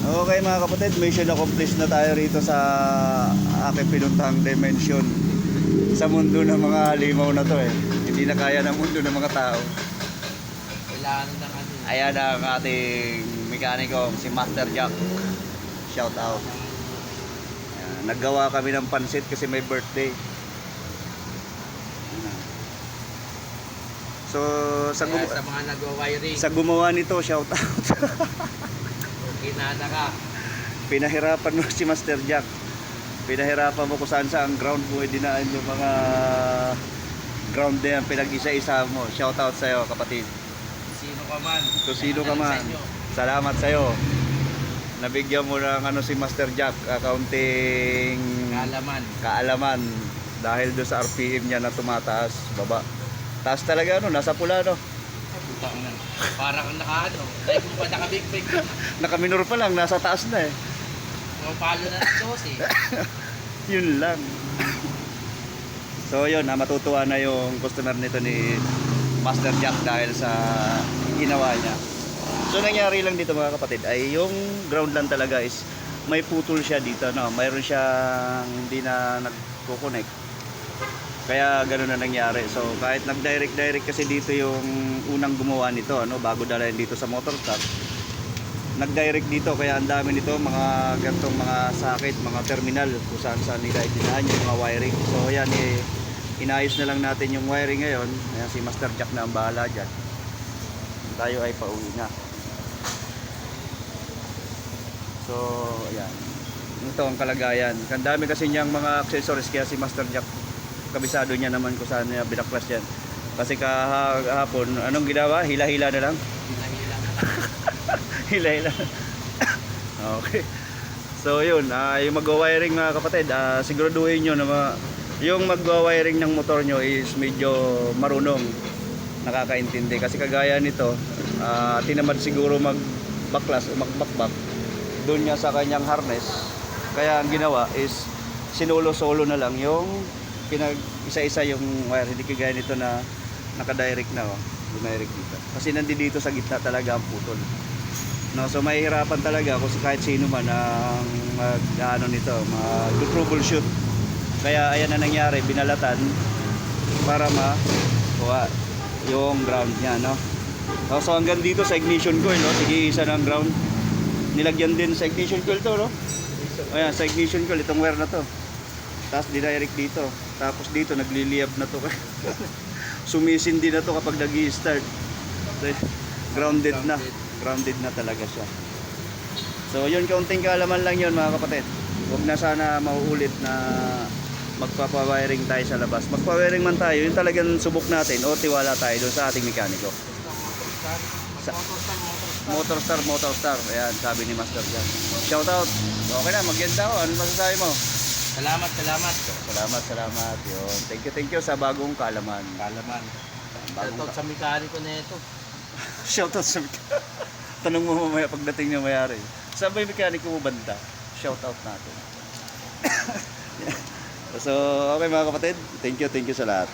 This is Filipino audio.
Okay mga kapatid, mission accomplished na tayo rito sa aking pinuntahang dimension. Sa mundo ng mga halimaw na to hindi na kaya ng mundo ng mga tao. Kailangan ng ano. Ayan ang ating mekaniko, si Master Jack. Shout out. Ayan, naggawa kami ng pansit kasi may birthday. So sa mga nagwa-wiring, sa gumawa nito, shout out. kinana ka. Pinahirapan mo si Master Jack. Pinahirapan mo kung saan ang ground mo, dinaan yung mga ground na yan, pinag-isa-isa mo. Shout out sa'yo kapatid. Sino ka man. Kung sino ka man. Salamat sa'yo. Nabigyan mo ng si Master Jack, kaunting kaalaman dahil do sa RPM niya na tumataas, baba. Taas talaga nasa pula Putang na. Para kang nakaano. Dahil kung pa nakabig-big. Nakaminor pa lang, nasa taas na Mga palo na ng dos Yun lang. So yun, matutuwa na yung customer nito ni Master Jack dahil sa ginawa niya. So nangyari lang dito mga kapatid ay yung ground lang talaga is may putol siya dito, mayroon siyang hindi na nagko-connect. Kaya gano'n na nangyari. So kahit nag-direct kasi dito yung unang gumawa nito, bago dalhin dito sa Motorstar. Nag-direct dito kaya ang dami nito, mga gantong mga socket, mga terminal kung saan nila itinahan yung mga wiring. So ayan, inayos na lang natin yung wiring ngayon. Ayan, si Master Jack na ang bahala dyan. Tayo ay pauwi na. So ayan, ito ang kalagayan. Ang dami kasi niyang mga accessories kaya si Master Jack kabisado niya naman kung saan niya binaklas yan. Kasi kahapon, anong ginawa? Hila-hila na lang? Hila-hila. Okay. So yun, yung mag-wiring mga kapatid, siguraduhin nyo na yung mag-wiring ng motor nyo is medyo marunong, nakakaintindi. Kasi kagaya nito, tinamad siguro magbaklas o magbakbak doon niya sa kanyang harness. Kaya ang ginawa is sinolo-solo na lang yung isa-isa yung wire, hindi kagaya nito na naka-direct na direct dito. Kasi nandito sa gitna talaga ang putol. So mahihirapan talaga kung kahit sino man ang nito, mag-troubleshoot. Kaya ayan na nangyari, binalatan para makuha yung ground niya, So hanggang dito sa ignition coil, sige isa ng ground. Nilagyan din sa ignition coil to, Ayan, sa ignition coil itong wire na to. Tapos direct dito. Tapos dito nagliliyab na to. Sumisindi na to kapag nag-i-start. Grounded na. Grounded na talaga siya. So yun, kaunting kaalaman lang yun mga kapatid. Huwag na sana mauulit na magpapawiring tayo sa labas. Magpawiring man tayo, yun talagang subok natin o tiwala tayo doon sa ating mekaniko. Motorstar. Ayan, sabi ni Master Jack. Shout out. Okay na, magyanda ako. Ano masasabi mo? Salamat. Salamat. Yun. Thank you sa bagong kaalaman. Shoutout sa mekaniko na ito. Shoutout sa mekaniko. Tanong mo mamaya pagdating niya mayari. Saan ba yung mekaniko mo banda? Shoutout natin. So, okay mga kapatid. Thank you sa lahat.